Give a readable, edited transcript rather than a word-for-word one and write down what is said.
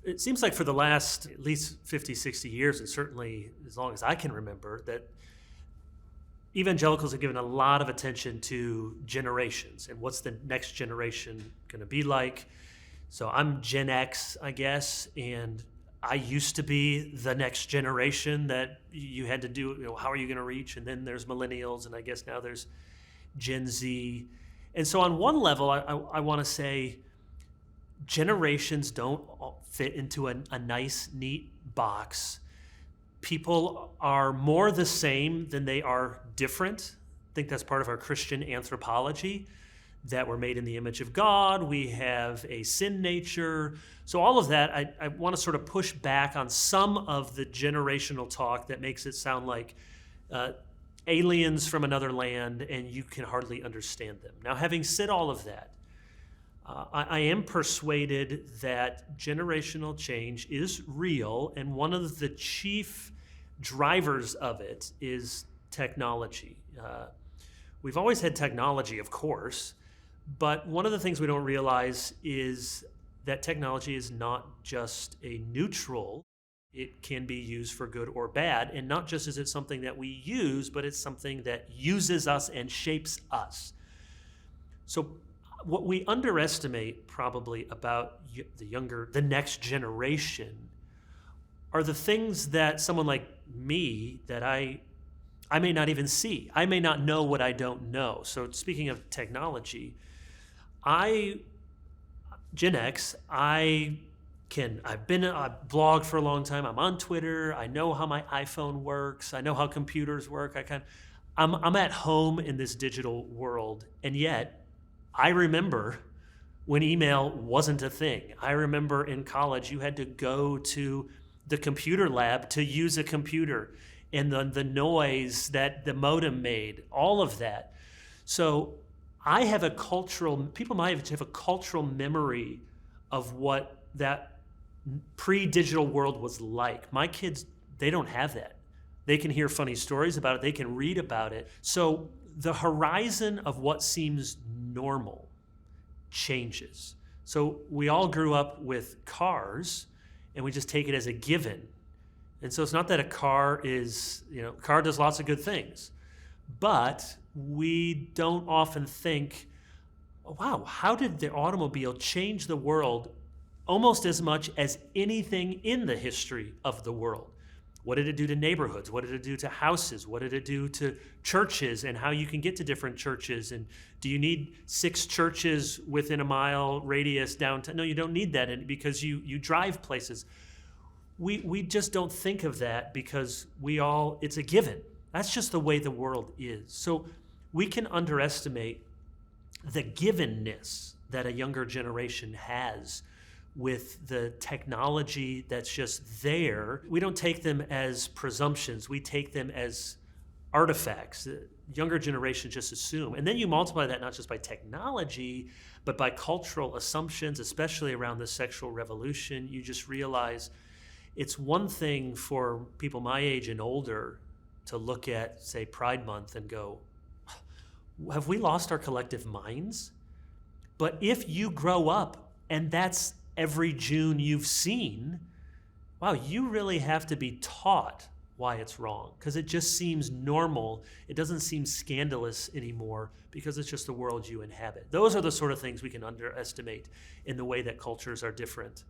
It seems like for the last at least 50, 60 years, and certainly as long as I can remember, that evangelicals have given a lot of attention to generations and what's the next generation going to be like. So I'm Gen X, I guess, and I used to be the next generation that you had to do, how are you going to reach? And then there's millennials, and I guess now there's Gen Z. And so on one level, I want to say generations don't fit into a nice, neat box. People are more the same than they are different. I think that's part of our Christian anthropology, that we're made in the image of God. We have a sin nature. So all of that, I want to sort of push back on some of the generational talk that makes it sound like aliens from another land and you can hardly understand them. Now, having said all of that, I am persuaded that generational change is real, and one of the chief drivers of it is technology. We've always had technology, of course, but one of the things we don't realize is that technology is not just a neutral. It can be used for good or bad, and not just is it something that we use, but it's something that uses us and shapes us. So what we underestimate probably about the next generation are the things that someone like me, that I may not even see. I may not know what I don't know. So speaking of technology, Gen X, I've been a blog for a long time. I'm on Twitter. I know how my iPhone works. I know how computers work. I'm at home in this digital world, and yet I remember when email wasn't a thing. I remember in college you had to go to the computer lab to use a computer, and the noise that the modem made, all of that. So people might have a cultural memory of what that pre-digital world was like. My kids, they don't have that. They can hear funny stories about it. They can read about it. So the horizon of what seems normal changes. So we all grew up with cars, and we just take it as a given. And so it's not that a car does lots of good things, but we don't often think, wow, how did the automobile change the world almost as much as anything in the history of the world? What did it do to neighborhoods? What did it do to houses? What did it do to churches and how you can get to different churches? And do you need 6 churches within a mile radius downtown? No, you don't need that because you drive places. We just don't think of that because it's a given. That's just the way the world is. So we can underestimate the givenness that a younger generation has with the technology that's just there. We don't take them as presumptions. We take them as artifacts. The younger generations just assume. And then you multiply that not just by technology, but by cultural assumptions, especially around the sexual revolution. You just realize it's one thing for people my age and older to look at, say, Pride Month and go, have we lost our collective minds? But if you grow up and that's every June you've seen, wow, you really have to be taught why it's wrong, because it just seems normal. It doesn't seem scandalous anymore because it's just the world you inhabit. Those are the sort of things we can underestimate in the way that cultures are different.